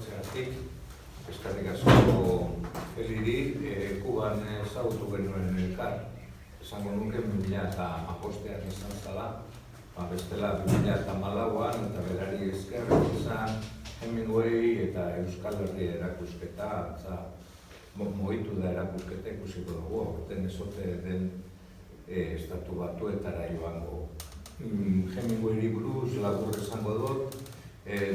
etortzeatik, eskerrik asko Feliri, Kuban ezagutu genuen elkar. Esango nuke 2015 izan zela, bestela 2014an eta berari esker izan Hemingway eta Euskal Herria erakusketa, mogitu da erakusketa ikusiko dugu, aurten ezote den estatu batuetara joango. Hemingwayri buruz labur esango dut,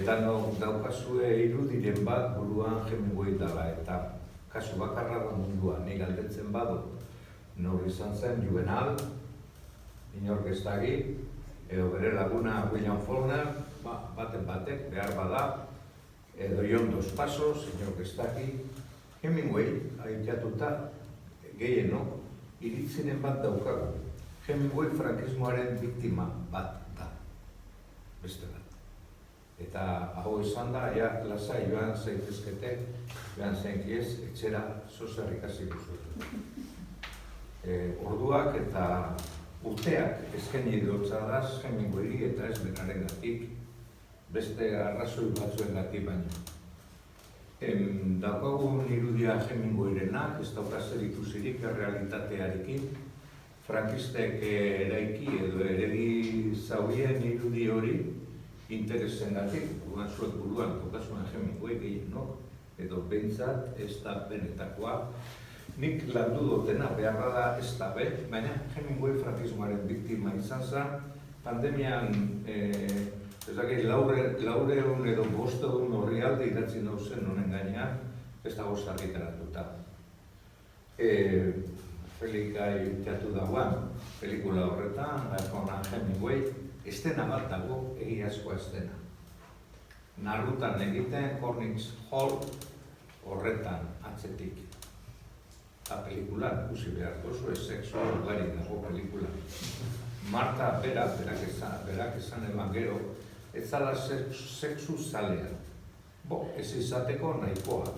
danok daukazue irudiren bat buruan Hemingway dela eta kasu bakarra da munduan, nik galdetzen badut. Nor izan zen Juvenal, inork ez dagi, edo bere laguna William Faulkner, baten batek, behar bada, edo Jon Dos Passos, inork ez dagi. Hemingway, aitatuta, gehienok, iritzinen bat daukagu. Hemingway frankismoaren biktima bat da, beste bat. Eta hau izan da, lasai joan zaitezkete, joan zenkiez, etxera zozer ikasi duzutu. Orduak eta urteak eskaini dutzadaz Hemingwayri eta ez benarengatik, beste arrazoi batzuengatik baino. Daukagun irudia Hemingwayrenak, ez dauka zer ikusirik errealitatearekin, frankistek eraiki edo eregi zaurien irudi hori interesengatik, zuek buruan daukazuen Hemingway gehienok, edo behintzat ez da benetakoa. Nik landu dutena behar da ez da baina Hemingway frankismoaren biktima izan zen, pandemian laureun edo bosteun horri alde idatzi nauzen honen gainean, ez dago argitaratuta. Felika itxatu dagoan, pelikula horretan, Hemingway, estena bat dago, egiazkoa estena. Narrutan egiten, Cornish Hall horretan atzetik. Eta pelikulan, ikusi behar dozu, sexu ugari dago pelikulan. Marta berak esan eman gero, ez zala sexu zalean. Ez izateko nahikoa.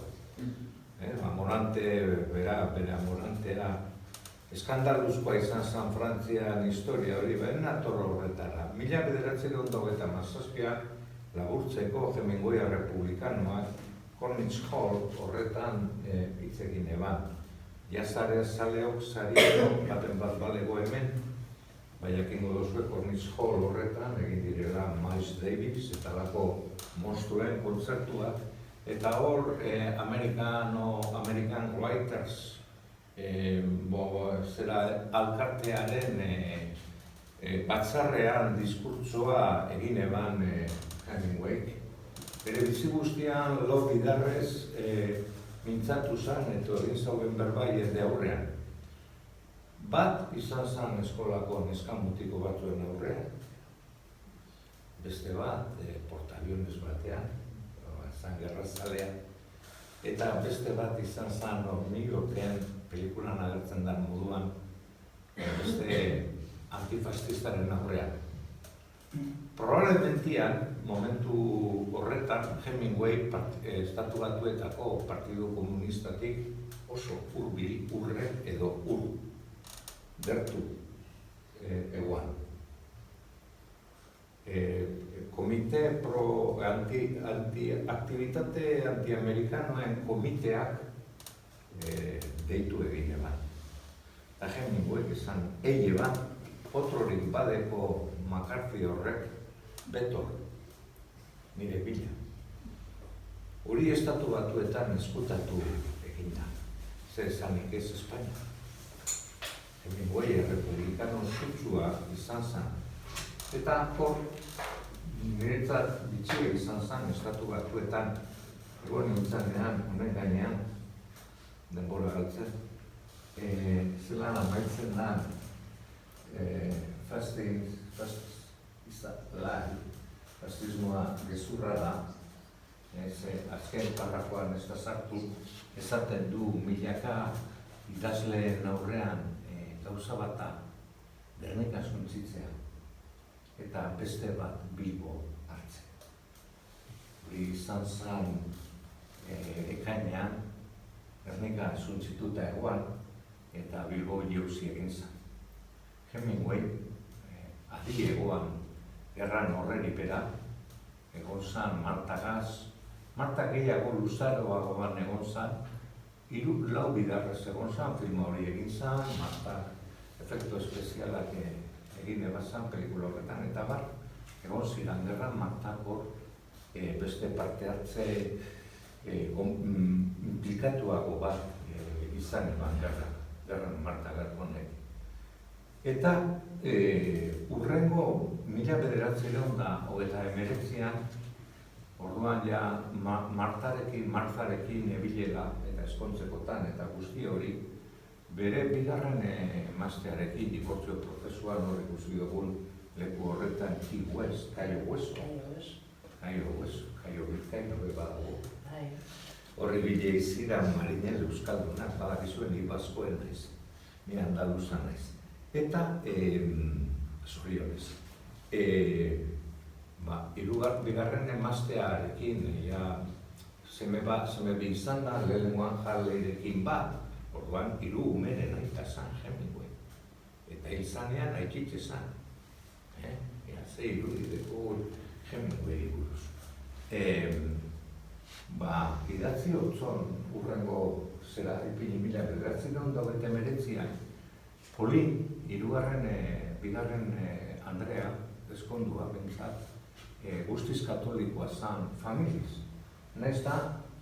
Bera Morantea, eskandaluzkoa izan San Frantzian historia hori, behar natorro horretara. 1997an, laburtzeko Hemingway republikanoak, Cornish Hall horretan hitz egin eban. Jazare zaleok zariak baten bat balego hemen, baiakingo duzue Cornish Hall horretan egin direla Miles Davis eta lako monstruen kontzertuak, eta hor American Writers zera alkartearen batzarrean diskurtsoa egin eban Hemingway. Bere bizi guztian lo bidarrez mintzatu zen eta egin zauen berbai ende aurrean. Bat izan zen eskolako neskamutiko batzuen aurrean. Beste bat, portaaviones batean, zan gerrazalean. Eta beste bat izan zen New Yorken pelikulan agertzen den moduan, beste antifascistaren aurrean. Probablementian, momentu horretan, Hemingway estatu batuetako Partidu Komunistatik oso hurbil, urre edo gertu eguan. Komite aktivitate antiamerikanoen komiteak deitu egin eban. Eta Hemingway esan, eban, otrorik badeko McCarthy horrek, betor, nire bila. Hori estatu batuetan eskutatu egin da. Zer esanik ez Espainia. Hemingway republikano zutsua izan zen. Eta hor, niretzat bitxia izan zen estatu batuetan, egon nintzanean, honen gainean, denbora galtzen, zelan amaitzen da, fascismoa gezurra da, azken parrakoan ez da sartu, esaten du milaka idazleen aurrean gauza bata Gernika suntzitzea eta beste bat Bilbo hartzen. Hori izan zen ekainean Gernika suntzituta egoan eta Bilbo jauzi egin zen. Hemingway adi egoan gerran horren ipera, egon zan Martagaz, Marta gehiago luzaroagoan egon zen, 3-4 bidarrez egon zen, filma hori egin zen, Marta efektu espezialak egin ebazan pelikula horretan, eta bar, egon ziren gerran Martak hor beste parte hartze implikatuago bat izan eban gerran Marta Garkonek. Eta urrengo 1989an, orduan ja Martarekin ebilela eta eskontzekotan eta guzti hori, bere bigarren emaztearekin dibortzio prozesuan hor ikusi dugun leku horretan Caio Bizkaino badago. Horri bile iziran marinel euskaldunak, badakizuen Ibaskoen naiz, ni andaluzan naiz. Eta, zorionez, bigarren emaztearekin, seme bi izan da, lehenengoan Harleyrekin bat, orduan, 3 umeren aita zan Hemingway. Eta izanean haitxitxe zan. Ze irudideko Hemingway buruz. Idatzi hotzon urrengo zera ipini 1989an, Polin, bigarren Andrea, eskondua bentsat, guztiz katolikoa zan familiz. Nahiz da,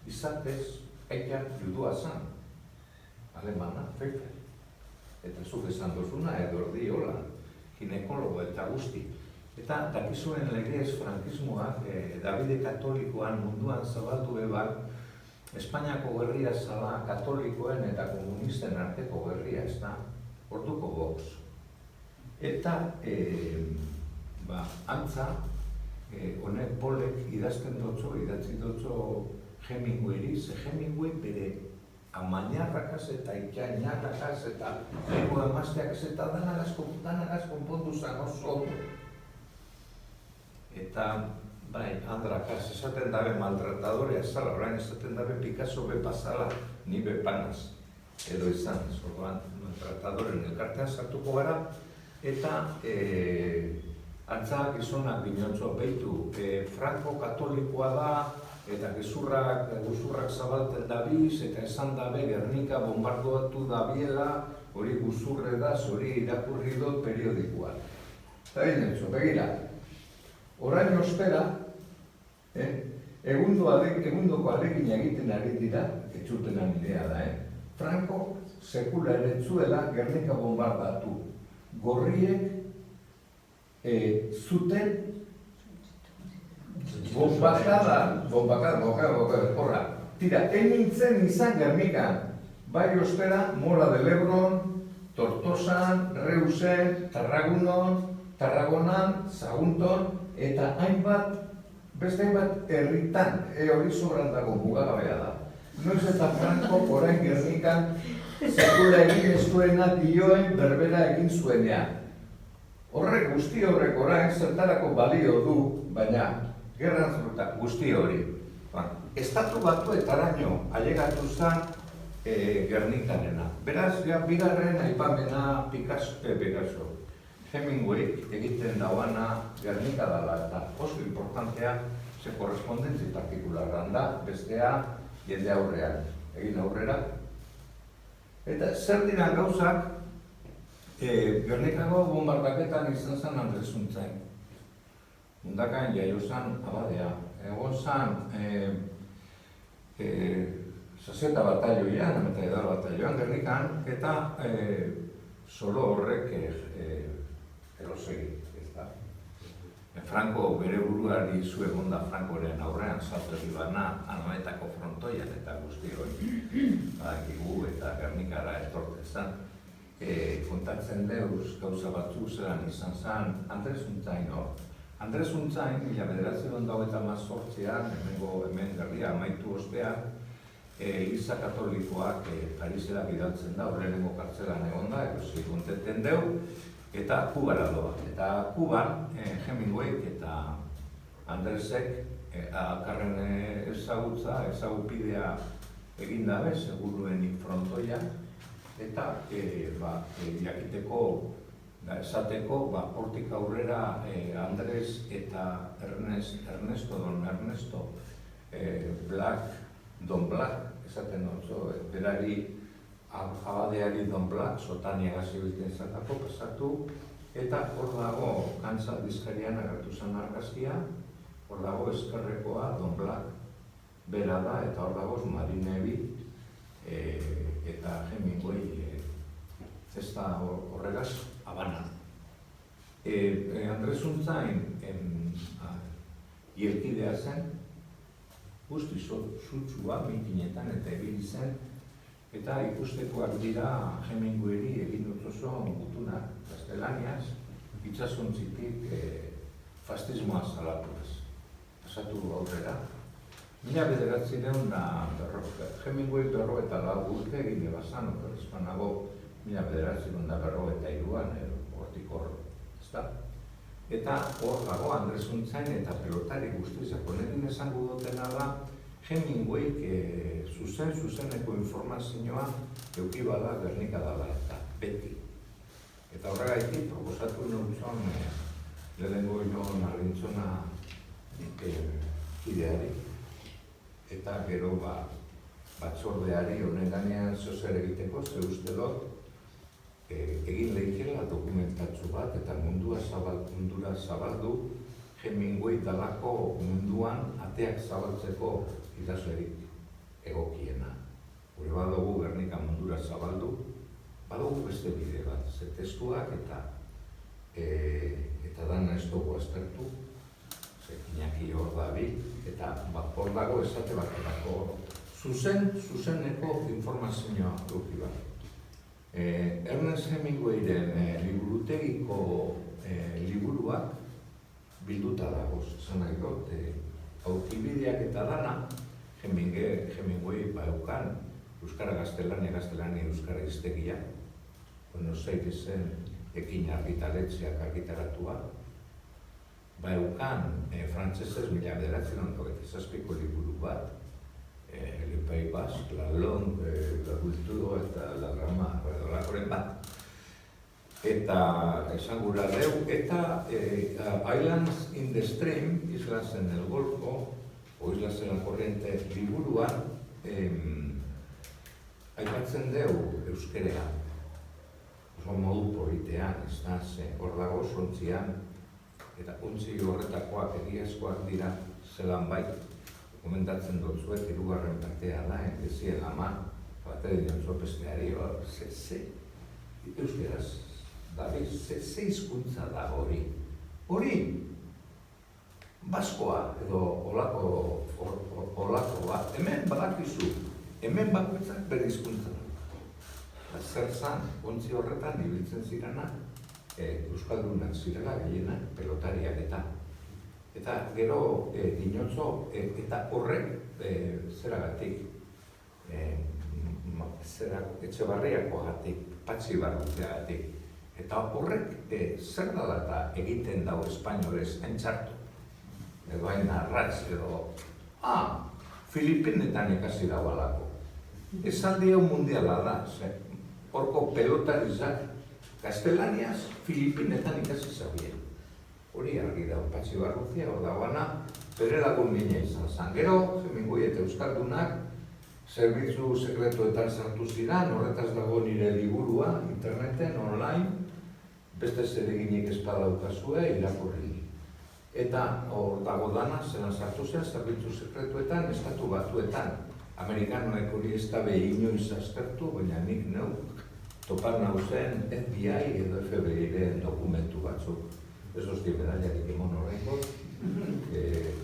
izatez, aitak judua zan. Alemana, Pfeffer. Eta zuk esan dozuna, edo erdi hola, ginekologo eta guzti. Eta dakizuen legez frankismoak Davide katolikoan munduan zabaldu eban Espainiako gerria zala katolikoen eta komunisten arteko gerria, ez da, orduko Vox. Eta, antza, honek Polek idatzi dotzo Hemingwayri, ze Hemingway bere amainarrakaz eta ikainarrakaz eta ego emazteak eta danagaz konpondu zan oso. Eta, andrakaz, esaten dabe maltratadorea zala, orain esaten dabe Picasso be pasala, ni be panaz, edo izan, zorroan maltratadoren elkartean sartuko gara, eta antza gizonak binotzo behitu, Franco katolikoa da, eta guzurrak zabalten dabiz, eta esan dabe Gernika bombardoatu dabiela, hori guzurre da, hori irakurri dut periodikoan. Eta binotzo, begira. Orain ospera, egundoko alegin egiten ari dira, etxutena nidea da, Franco sekula ere zuela Gernika bombardatu. Gorriek zuten bombakada, tira, nintzen izan Gernikan, bai ospera, Mola de Lebron, Tortosan, Reusen, Tarragonan, Sagunton, eta beste hainbat herritan, hori sobran dago mugagabea da. Noiz eta Franco orain Gernikan sekula egin ez duena dioen berbera egin zuenean. Horrek guzti horrek orain zertarako balio du, baina gerran zuruta guzti hori. Estatu batuetaraino ailegatu zen Gernikarena. Beraz, bigarren aipamena Picasso. Hemingway egiten dauana Gernika dela eta oso importantea ze korrespondentzi partikularran da, bestea jende aurrean, egin aurrera. Eta zer dira gauzak, Gernikako bombardaketan izan zen Andres Untzain. Mundakain jaio zen abadea. Egon zen Sazieta batalloian, Ametaiedar batalloan Gernikan, eta solo horrek erosegi, ez da. Franco bere buruari zu egonda Francoren aurrean saltegi bana Anoetako frontoian eta guzti hori badakigu eta Gernikara etortezan. Kontatzen deuz gauza batzuk zelan izan zen Andres Untzain hor. Andres Untzain, 1928an, hemen gerria amaitu ostean, Eliza Katolikoak Parisera bidaltzen da, horrengo kartzelan egon da, erosi konteten deu, eta Kubara doa. Eta Kuban, Hemingwayk eta Andresek alkarren ezagupidea egin dabe, seguruenik frontoia, eta jakiteko, esateko, hortik aurrera Andres eta Ernesto Don Black, esaten oso, berari abadeari Don Black, Sotania gazibilten zatako pasatu, eta hor dago, kantza dizkarian agertu zen argazkia, hor dago eskerrekoa Don Black bera da, eta hor dago Marinebi eta Hemingway ez da horregaz Habana. Andres Untzain hielkidea zen, guzti zutsua, mikinetan eta ebili zen, eta ikustekoak dira Hemingwayri egin dut oso gutunak, gaztelaniaz, itxasuntzitik fascismoa salatuaz. Pasatu aurrera. 1900 Hemingway 54 urte egin ebazan, operazioan nago 1953an, hortik hor, ezta? Eta hor dago Andres Untzain eta pelotari guztizak. Honekin esango dutena da, Hemingwayk zuzeneko informazioa euki bada Gernika dela eta beti. Eta horregaitik proposatu noltzon lehenengo Jon Argintzona kideari. Eta gero batzordeari honen ganean zozer egiteko, ze uste dut, egin lehikela dokumentatzu bat eta mundura zabaldu Hemingway dalako munduan ateak zabaltzeko idazlerik egokiena. Gure badugu Gernika mundura zabaldu, badugu beste bide bat, ze testuak eta dana ez dugu aztertu, ze Iñaki hor dabil, eta hor dago esate baterako zuzeneko informazioa duki bat. Ernest Hemingwayren liburutegiko liburuak bilduta dagoz, esan nahi dut, aurkibideak eta dana Hemingway baukan Euskara Gaztelania Euskara hiztegia, Buenos Airesen ekin argitaletxeak argitaratua, baukan frantsesez 1927ko liburu bat, Le Pays Basque, la langue, la cultura eta la grama, horren bat. Eta esan gura deu, eta Islands in the Stream, Islas en el Golfo, o Islas en la Corriente liburuan, aipatzen deu euskerea. Oso modu politean, ez da, hor dago sontzian, eta untzi horretakoak egiazkoak dira zelan bai. Komentatzen dut zuet, hirugarren partea da, endezien ama, bateri diotzo besteari, euskeraz, ze hizkuntza da hori. Hori, baskoa edo olako bat, hemen badakizu, hemen bakoitzak bere hizkuntza da. Zer zan, ontzi horretan ibiltzen zirana, euskaldunak zirela gehienak, pelotariak eta gero dinotzo eta horrek zeragatik, Etxebarriakoagatik, Patxi Barrutiagatik, eta horrek zer dala eta egiten dau espainolez entzartu, edo hain arratz edo, Filipinetan ikasi dago alako. Esaldi hau mundiala da, horko pelotarizak gaztelaniaz Filipinetan ikasi zabien. Hori argi da, Patxi Barrutia, hor dagoana, bere lagun nina izan zen. Gero, Hemingway eta Euskaldunak, zerbitzu sekretuetan sartu ziren, horretaz dago nire liburua, interneten, online, beste zereginik espadaukazue, irakurri. Eta hor dago dana, zelan sartu zen, zerbitzu sekretuetan, estatu batuetan. Amerikanoek hori ez dabe inoiz aztertu, baina nik neuk topan nauzen FBI edo FBI-ren dokumentu batzuk. Ez hostia medaiarik emon horrengo.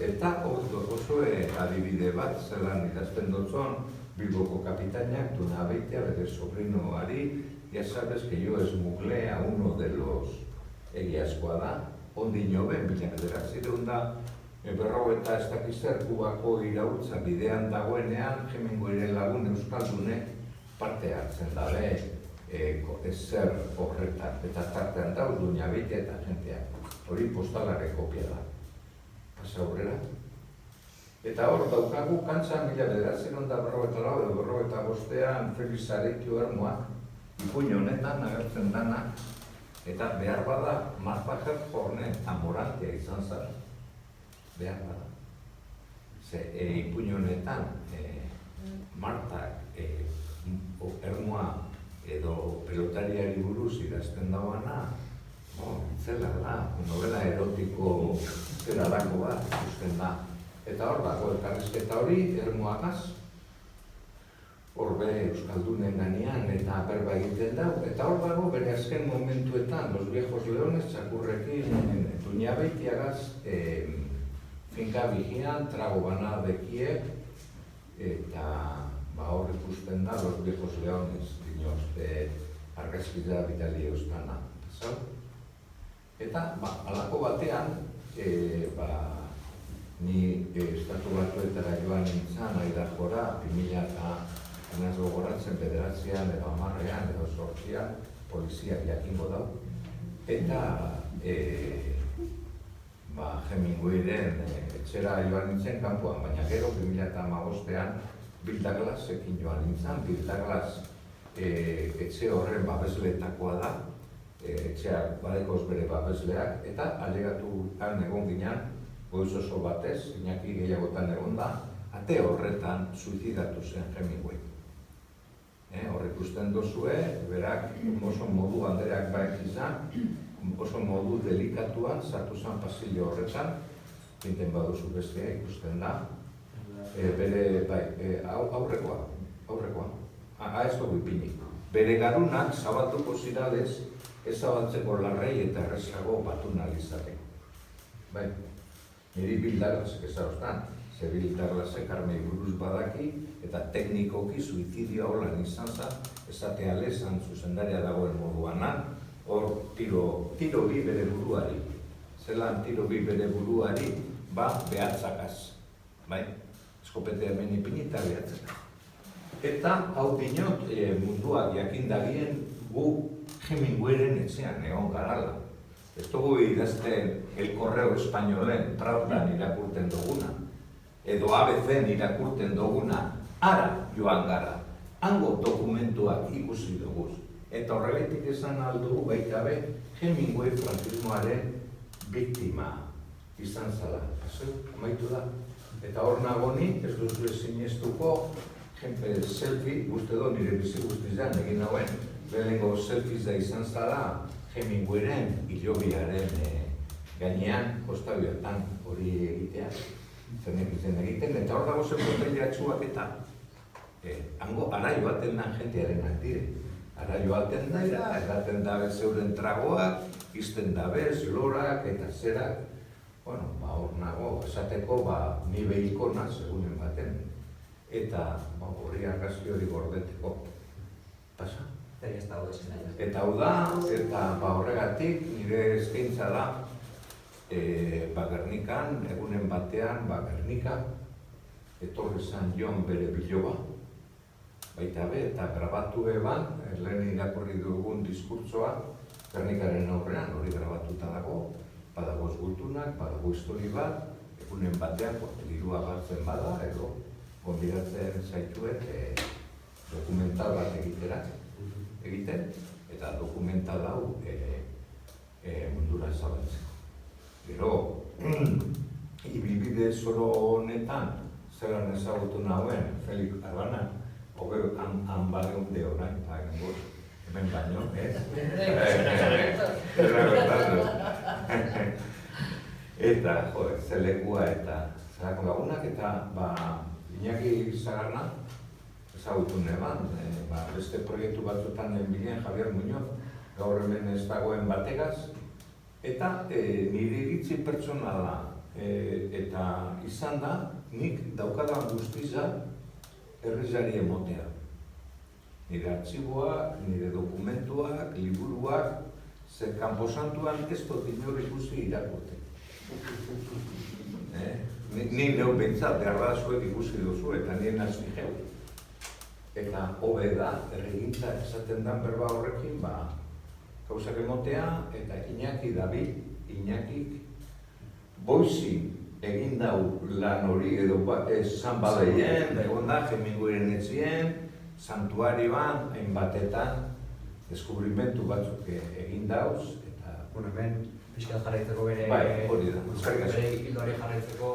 Eta oso adibide bat, zelan idazten dutzon, Bilboko kapitainak, duna beitea, bere sobrinoari, ya sabes que yo esmuglea uno de los egiazkoa da, ondino ben, bilaneratzireun da, berro eta ez dakizer Kubako iraultza bidean dagoenean, Hemingwayren lagun euskaldunek parte hartzen dabe ezer horretan, eta tartean dauz duina beitea eta jenteak. Hori postalare kopia da. Pasa aurrera. Eta hor daukagu kantza 1944 edo 45an Felix Aretio Ermoak, ipuin honetan agertzen dana, eta behar bada Marpajer Horne amorantea izan zara. Behar bada. ipuin honetan, Martak ermua edo pelotariari buruz idazten dauana, zela da, novela erotiko zera dako bat ikusten da. Eta hor dago, elkarrizketa hori ermuagaz, horbe Euskaldunen ganean eta berba egiten da, eta hor dago bere azken momentuetan, Los Viejos Leones, txakurrekin Duñabeitiagaz, finka bigian, trago bana dekie, eta hor ikusten da Los Viejos Leones, dinoz, argazkiza Vitali Eustana. Eta, alako batean, ni Estatu Batuetara joan nintzen, Aidajora, 2000 eta gogoratzen bederatzean, edo 10ean, edo 8ean, poliziak jakingo dau. Eta Hemingwayren etxera joan nintzen kanpoan, baina gero 2015ean Bill Douglasekin joan nintzen. Bill Douglas etxe horren babesleetakoa da, etxeak badekoz bere babesleak, eta alegatuan egon ginen, goiz oso batez, Iñaki gehiagotan egon da, ate horretan suizidatu zen Hemingway. Hor ikusten dozue, berak oso modu Andreak baek izan, oso modu delikatuan sartu zen pasillo horretan, pinten baduzu bestea ikusten da, bere, aurrekoa, ez dugu ipinik. Bere garunak zabalduko ziralez, ez zabaltzeko larrei eta errezago batu nahi izateko. Bai, niri Bill Douglasek ezagoztan, ze Bill Douglasek armei buruz badaki, eta teknikoki suizidioa holan izan zen, esatea lezan zuzendaria dagoen moduanan, hor tiro bi bere buruari. Zelan tiro bi bere buruari, behatzakaz. Bai, eskopetea hemen ipinita behatzakaz. Eta, hau dinot, munduak jakindagien gu Hemingwayren etxean egon garala. Ez dugu idazten El Correo Espainolen Pravdan irakurten duguna, edo ABC-en irakurten duguna, ara joan gara, hango dokumentuak ikusi dugu. Eta horregatik esan aldugu baita be, Hemingway frankismoaren biktima izan zala. Amaitu da. Eta hor nagoni, ez duzu sinestuko, selfie, guzti edo nire bizi guztizan egin nauen, lehenengo selfieza izan zala Hemingwayren hilobiaren gainean, kostabioetan hori egitea, zenek izan egiten, eta hor dago zen botellatxuak eta hango ara joaten da jentearenak dire. Ara joaten daira, edaten dabe zeuren tragoak, izten dabez, lorak eta zerak. Bueno, hor nago, esateko, ni behilkona, segunen baten. Eta horri argazki hori gordeteko. Pasa? Eta hau da, eta horregatik nire eskaintza da Gernikan, egunen batean, Gernika, etorri zan joan bere biloba, baita be, eta grabatu eban, lehen irakurri dugun diskurtsoa, Gernikaren aurrean, hori grabatuta dago, badago esgultunak, badago histori bat, egunen batean, dirua galtzen bada, edo gonbidatzen zaituet dokumental bat egiten, eta dokumental hau mundura zabaltzeko. Gero, ibilbide zoro honetan, zelan ezagutu nahuen, Felix Arbana, hogeu han baleunde orain, hemen baino, ez? Eta, zelekua eta zelako lagunak, eta Iñaki Zagarna, ezagutu neban, beste proiektu batzutan bilen Javier Muñoz, gaur hemen ez dagoen bategaz, eta nire iritzi pertsonala eta izan da, nik daukadan guztiza herrizari emotea. Nire artxiboak, nire dokumentuak, liburuak, ze kanposantuan ez dut inor ikusi irakurte. Ni neu behintzat, beharra zuek ikusi duzu, eta nien hasi jau. Eta hobe da, erregintza esaten den berba horrekin, gauzak emotea, eta Iñaki David, Iñakik, boizi egin dau lan hori, edo San Baleien, egon da, Hemingwayren etxien, santuarioan, hainbatetan, deskubrimentu batzuk egin dauz, eta... Bueno, hemen, pixkat jarraitzeko bere... Bai, hori da. Bere hildoari jarraitzeko...